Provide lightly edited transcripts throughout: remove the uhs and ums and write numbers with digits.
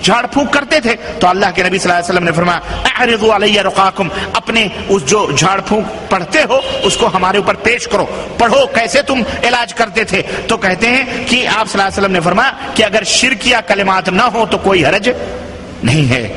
جھاڑ پھونک کرتے تھے تو اللہ کے نبی صلی اللہ علیہ وسلم نے فرمایا اعرضوا علی رقاکم، اپنے اس جو جھاڑ پھونک پڑھتے ہو اس کو ہمارے اوپر پیش کرو، پڑھو کیسے تم علاج کرتے تھے۔ تو کہتے ہیں کہ آپ صلی اللہ علیہ وسلم نے فرمایا کہ اگر شرکیہ کلمات نہ ہو تو کوئی حرج نہیں ہے،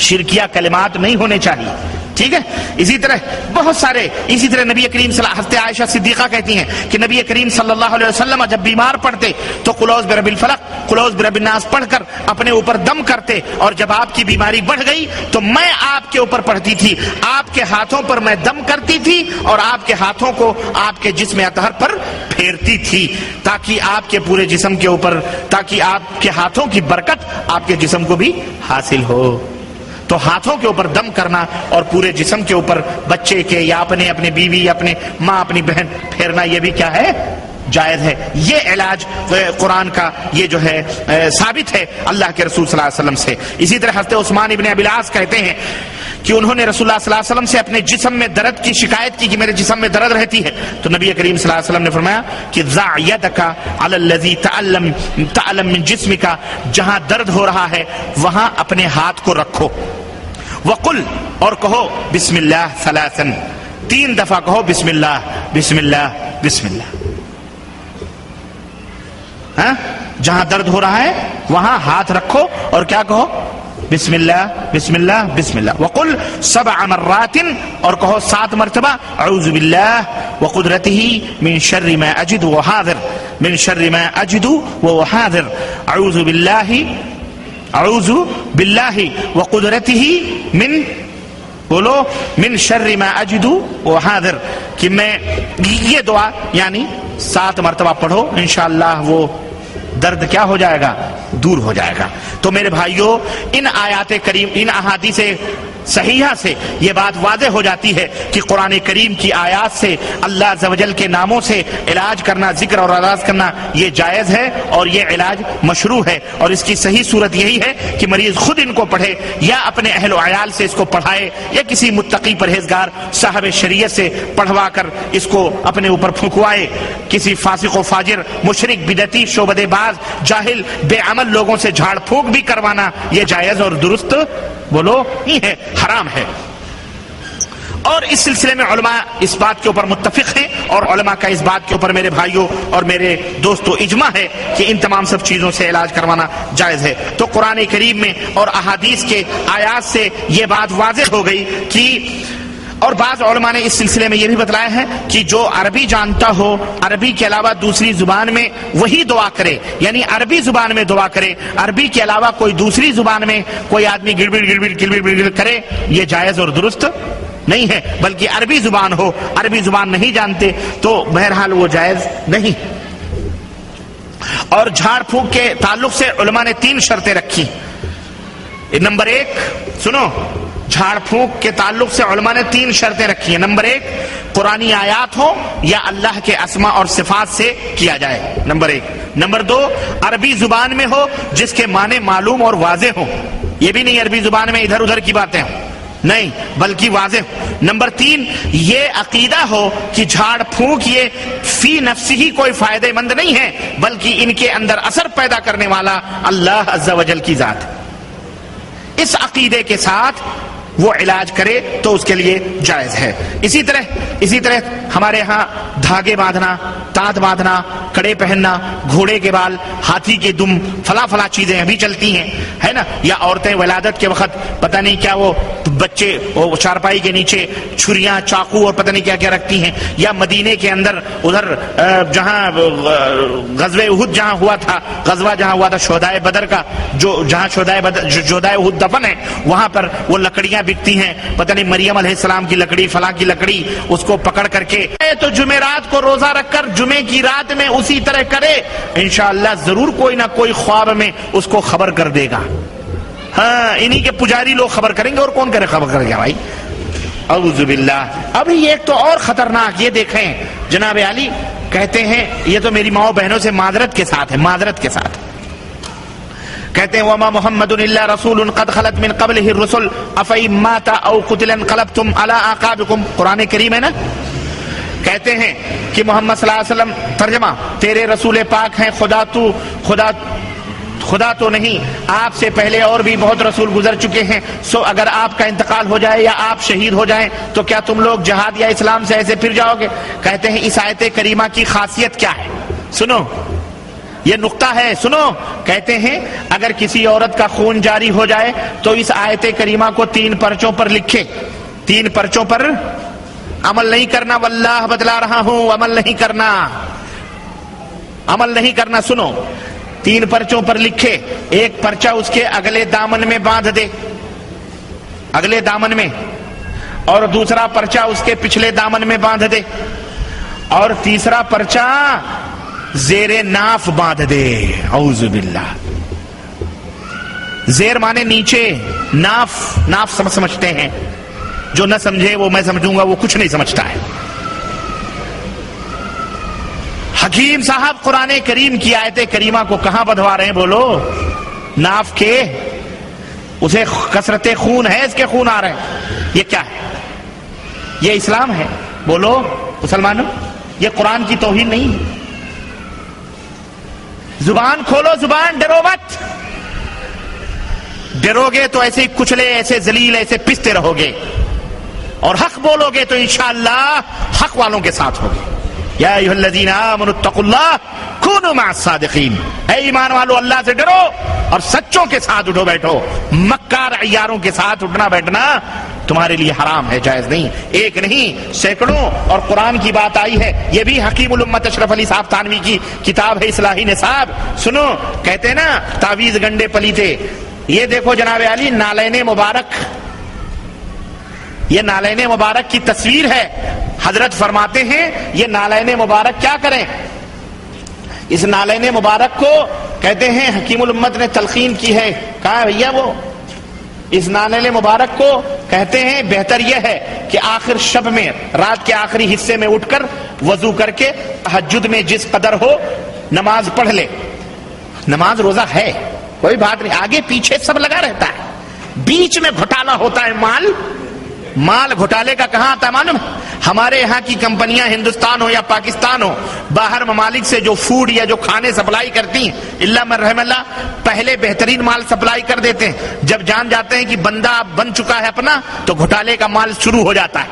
شرکیہ کلمات نہیں ہونے چاہیے، ٹھیک ہے۔ اسی طرح بہت سارے، اسی طرح نبی کریم صلی اللہ علیہ وسلم، حضرت عائشہ صدیقہ کہتی ہیں کہ نبی کریم صلی اللہ علیہ وسلم جب بیمار پڑتے تو قل اعوذ برب الفلق قل اعوذ برب الناس پڑھ کر اپنے اوپر دم کرتے، اور جب آپ کی بیماری بڑھ گئی تو میں آپ کے اوپر پڑھتی تھی، آپ کے ہاتھوں پر میں دم کرتی تھی اور آپ کے ہاتھوں کو آپ کے جسم اطہر پر پھیرتی تھی تاکہ آپ کے پورے جسم کے اوپر، تاکہ آپ کے ہاتھوں کی برکت آپ کے جسم کو بھی حاصل ہو۔ تو ہاتھوں کے اوپر دم کرنا اور پورے جسم کے اوپر بچے کے یا اپنے بیوی، اپنے ماں، اپنی بہن پھیرنا، یہ بھی کیا ہے؟ جائز ہے۔ یہ علاج قرآن کا یہ جو ہے ثابت ہے اللہ کے رسول صلی اللہ علیہ وسلم سے۔ اسی طرح حضرت عثمان ابن ابی العاص کہتے ہیں کہ انہوں نے رسول اللہ صلی اللہ علیہ وسلم سے اپنے جسم میں درد کی شکایت کی کہ میرے جسم میں درد رہتی ہے، تو نبی کریم صلی اللہ علیہ وسلم نے فرمایا کہ ضع یدک علی الذی تعلم من جسمک، جہاں درد ہو رہا ہے وہاں اپنے ہاتھ کو رکھو، وقل، اور کہو بسم اللہ ثلاثا، 3 دفعہ کہو بسم اللہ بسم اللہ بسم اللہ۔ ہاں، جہاں درد ہو رہا ہے وہاں ہاتھ رکھو اور کیا کہو؟ بسم اللہ بسم اللہ بسم اللہ۔ وقل 7 مرات، اور کہو 7 مرتبہ اعوذ باللہ وقدرتہ من شر ما اجد وحاذر، من شر ما اجد وحاذر، اعوذ باللہ اعوذ باللہ وقدرتہ من، بولو، من شر ما اجد وحاذر، کہ میں یہ دعا یعنی 7 مرتبہ پڑھو، انشاءاللہ وہ درد کیا ہو جائے گا؟ دور ہو جائے گا۔ تو میرے بھائیوں، ان آیات کریم، ان احادیث صحیحہ سے یہ بات واضح ہو جاتی ہے کہ قرآن کریم کی آیات سے، اللہ عز و جل کے ناموں سے علاج کرنا، ذکر اور اعراض کرنا یہ جائز ہے اور یہ علاج مشروع ہے، اور اس کی صحیح صورت یہی ہے کہ مریض خود ان کو پڑھے یا اپنے اہل و عیال سے اس کو پڑھائے یا کسی متقی پرہیزگار صاحب شریعت سے پڑھوا کر اس کو اپنے اوپر پھونکوائے۔ کسی فاسق و فاجر، مشرک، بدعتی، شعبدے باز، جاہل، بے عمل لوگوں سے جھاڑ پھونک بھی کروانا یہ جائز اور درست بولو ہی ہے، حرام ہے۔ اور اس سلسلے میں علماء اس بات کے اوپر متفق ہیں، اور علماء کا اس بات کے اوپر میرے بھائیوں اور میرے دوستوں اجماع ہے کہ ان تمام سب چیزوں سے علاج کروانا جائز ہے۔ تو قرآن کریم میں اور احادیث کے آیات سے یہ بات واضح ہو گئی کہ، اور بعض علماء نے اس سلسلے میں یہ بھی بتلایا ہے کہ جو عربی جانتا ہو، عربی کے علاوہ دوسری زبان میں وہی دعا کرے، یعنی عربی زبان میں دعا کرے، عربی کے علاوہ کوئی دوسری زبان میں کوئی آدمی گڑبڑ گڑبڑ گڑبڑ گڑبڑ کرے، یہ جائز اور درست نہیں ہے، بلکہ عربی زبان ہو، عربی زبان نہیں جانتے تو بہرحال وہ جائز نہیں۔ اور جھاڑ پھونک کے تعلق سے علماء نے 3 شرطیں رکھی۔ نمبر 1، سنو، جھاڑ پھونک کے تعلق سے علماء نے 3 شرطیں رکھی ہیں۔ نمبر 1، قرآنی آیات ہو یا اللہ کے اسماء اور صفات سے کیا جائے، نمبر 1۔ نمبر 2، عربی زبان میں ہو جس کے معنی معلوم اور واضح ہو، یہ بھی نہیں عربی زبان میں ادھر ادھر کی باتیں ہوں، نہیں بلکہ واضح ہو۔ نمبر 3، یہ عقیدہ ہو کہ جھاڑ پھونک یہ فی نفسی ہی کوئی فائدہ مند نہیں ہے، بلکہ ان کے اندر اثر پیدا کرنے والا اللہ عز و جل کی ذات ہے۔ اس عقیدے کے ساتھ وہ علاج کرے تو اس کے لیے جائز ہے۔ اسی طرح ہمارے ہاں دھاگے باندھنا، تانت باندھنا، کڑے پہننا، گھوڑے کے بال، ہاتھی کے دم، فلاں چیزیں ابھی چلتی ہیں، ہے نا، یا عورتیں ولادت کے وقت پتہ نہیں کیا وہ بچے وہ چارپائی کے نیچے چھریاں، چاقو اور پتہ نہیں کیا کیا رکھتی ہیں، یا مدینے کے اندر ادھر جہاں غزوہ احد جہاں ہوا تھا، غزوہ جہاں ہوا تھا شہدائے بدر کا، جہاں شہدائے احد دفن ہے، وہاں پر وہ لکڑیاں بکتی ہیں، پتہ نہیں مریم علیہ السلام کی لکڑی، فلاں کی لکڑی، اس کو پکڑ کر کے تو جمعرات کو روزہ رکھ کر جمعے کی رات میں اسی طرح کرے، انشاءاللہ ضرور کوئی نہ کوئی خواب میں اس کو خبر کر دے گا۔ ہاں، انہی کے پجاری لوگ خبر کریں گے، اور کون کرے خبر کرے گا بھائی؟ اعوذ باللہ۔ ابھی ایک تو اور خطرناک، یہ دیکھیں جناب علی کہتے ہیں، یہ تو میری ماؤں بہنوں سے معذرت کے ساتھ ہے، معذرت کے ساتھ کہتے ہیں، وما محمد الا رسول قد خلت من قبله الرسل افئن مات او قتل انقلبتم على اعقابكم، قرآن کریم ہے نا۔ کہتے ہیں کہ محمد صلی اللہ علیہ وسلم، ترجمہ، تیرے رسول پاک ہیں، خدا خدا تو نہیں، آپ سے پہلے اور بھی بہت رسول گزر چکے ہیں، سو اگر آپ کا انتقال ہو جائے یا آپ شہید ہو جائیں تو کیا تم لوگ جہاد یا اسلام سے ایسے پھر جاؤ گے؟ کہتے ہیں اس آیت کریمہ کی خاصیت کیا ہے؟ سنو، یہ نقطہ ہے، سنو۔ کہتے ہیں اگر کسی عورت کا خون جاری ہو جائے تو اس آیت کریمہ کو 3 پرچوں پر لکھے، 3 پرچوں پر عمل نہیں کرنا، واللہ بتلا رہا ہوں، عمل نہیں کرنا، عمل نہیں کرنا۔ سنو، 3 پرچوں پر لکھے، ایک پرچہ اس کے اگلے دامن میں باندھ دے، اگلے دامن میں، اور دوسرا پرچہ اس کے پچھلے دامن میں باندھ دے، اور تیسرا پرچہ زیر ناف باندھ دے۔ اعوذ باللہ۔ زیر مانے نیچے، ناف سمجھتے ہیں، جو نہ سمجھے وہ میں سمجھوں گا وہ کچھ نہیں سمجھتا ہے۔ حکیم صاحب قرآن کریم کی آیت کریمہ کو کہاں بدھوا رہے ہیں بولو؟ ناف کے، اسے کثرت خون ہے، اس کے خون آ رہے ہیں، یہ کیا ہے؟ یہ اسلام ہے؟ بولو مسلمانوں، یہ قرآن کی توہین نہیں ہے۔ زبان کھولو، زبان، ڈرو مت، ڈرو گے تو ایسے کچلے، ایسے ذلیل، ایسے پستے رہو گے، اور حق بولو گے تو انشاءاللہ حق والوں کے ساتھ ہوگے۔ یا ایھا الذین آمنوا اتقوا اللہ کونوا مع الصادقین، اے ایمان والو اللہ سے ڈرو اور سچوں کے ساتھ اٹھو بیٹھو۔ مکار عیاروں کے ساتھ اٹھنا بیٹھنا تمہارے لیے حرام ہے، جائز نہیں، ایک نہیں سینکڑوں۔ اور قرآن کی بات آئی ہے، یہ بھی حکیم الامت اشرف علی صاحب تھانوی کی کتاب ہے اصلاحی نصاب۔ سنو، کہتے ہیں نا تعویذ گنڈے پلیتے، یہ دیکھو جناب علی نالین مبارک، یہ نالین مبارک کی تصویر ہے۔ حضرت فرماتے ہیں یہ نالین مبارک کیا کریں؟ اس نالین مبارک کو کہتے ہیں حکیم الامت نے تلقین کی ہے، کہا ہے بھیا وہ اس نالین مبارک کو کہتے ہیں بہتر یہ ہے کہ آخر شب میں، رات کے آخری حصے میں اٹھ کر وضو کر کے تہجد میں جس قدر ہو نماز پڑھ لے۔ نماز روزہ ہے، کوئی بات نہیں، آگے پیچھے سب لگا رہتا ہے، بیچ میں گھوٹالا ہوتا ہے، مال گھوٹالے کا کہاں آتا ہے معلوم؟ ہمارے یہاں کی کمپنیاں ہندوستان ہو یا پاکستان ہو، باہر ممالک سے جو فوڈ یا جو کھانے سپلائی کرتی ہیں، اللہ من رحم اللہ، پہلے بہترین مال سپلائی کر دیتے ہیں، جب جان جاتے ہیں کہ بندہ بن چکا ہے اپنا تو گھوٹالے کا مال شروع ہو جاتا ہے،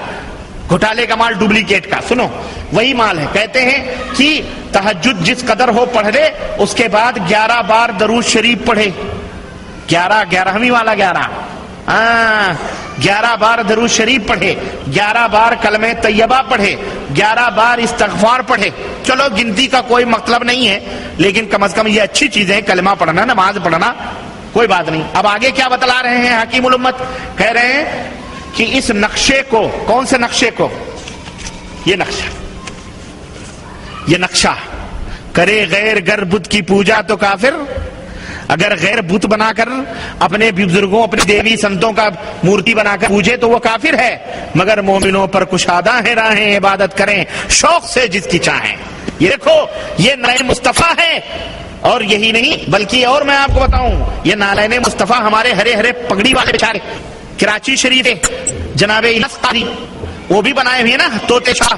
گھوٹالے کا مال ڈپلیکیٹ کا۔ سنو، وہی مال ہے۔ کہتے ہیں کہ تہجد جس قدر ہو پڑھ لے، اس کے بعد 11 بار درود شریف پڑھے، 11ویں والا 11 بار درود شریف پڑھے، 11 بار کلمہ طیبہ پڑھے، 11 بار استغفار پڑھے۔ چلو گنتی کا کوئی مطلب نہیں ہے، لیکن کم از کم یہ اچھی چیزیں ہیں، کلمہ پڑھنا، نماز پڑھنا، کوئی بات نہیں۔ اب آگے کیا بتلا رہے ہیں حکیم الامت؟ کہہ رہے ہیں کہ اس نقشے کو، کون سے نقشے کو؟ یہ نقشہ کرے غیر گر بت کی پوجا تو کافر۔ اگر غیر بت بنا کر اپنے بزرگوں، اپنے دیوی سنتوں کا مورتی بنا کر پوجے تو وہ کافر ہے، مگر مومنوں پر کشادہ ہیں راہیں، عبادت کریں شوق سے جس کی چاہیں۔ یہ دیکھو، یہ نالین مصطفیٰ ہے، اور یہی نہیں بلکہ اور میں آپ کو بتاؤں، یہ نالین مصطفیٰ ہمارے ہرے ہرے پگڑی والے بیچارے کراچی شریف جناب الیاس قاری، وہ بھی بنائے ہوئے نا طوطے شاہ،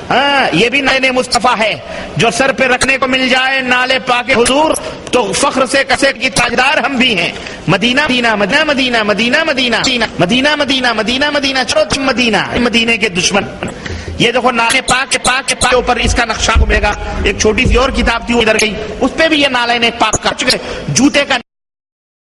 ہاں یہ بھی نالین مصطفیٰ ہے، جو سر پہ رکھنے کو مل جائے نالے پاک حضور تو فخر سے کسے کی تاجدار ہم بھی ہیں۔ مدینہ مدینہ مدینہ مدینہ مدینہ مدینہ مدینہ مدینہ مدینہ مدینہ چلو تم مدینہ، مدینے کے دشمن۔ یہ دیکھو نالے پاک کے اوپر اس کا نقشہ ملے گا۔ ایک چھوٹی سی اور کتاب تھی وہ ادھر گئی، اس پہ بھی یہ نالین پاک کا جوتے کا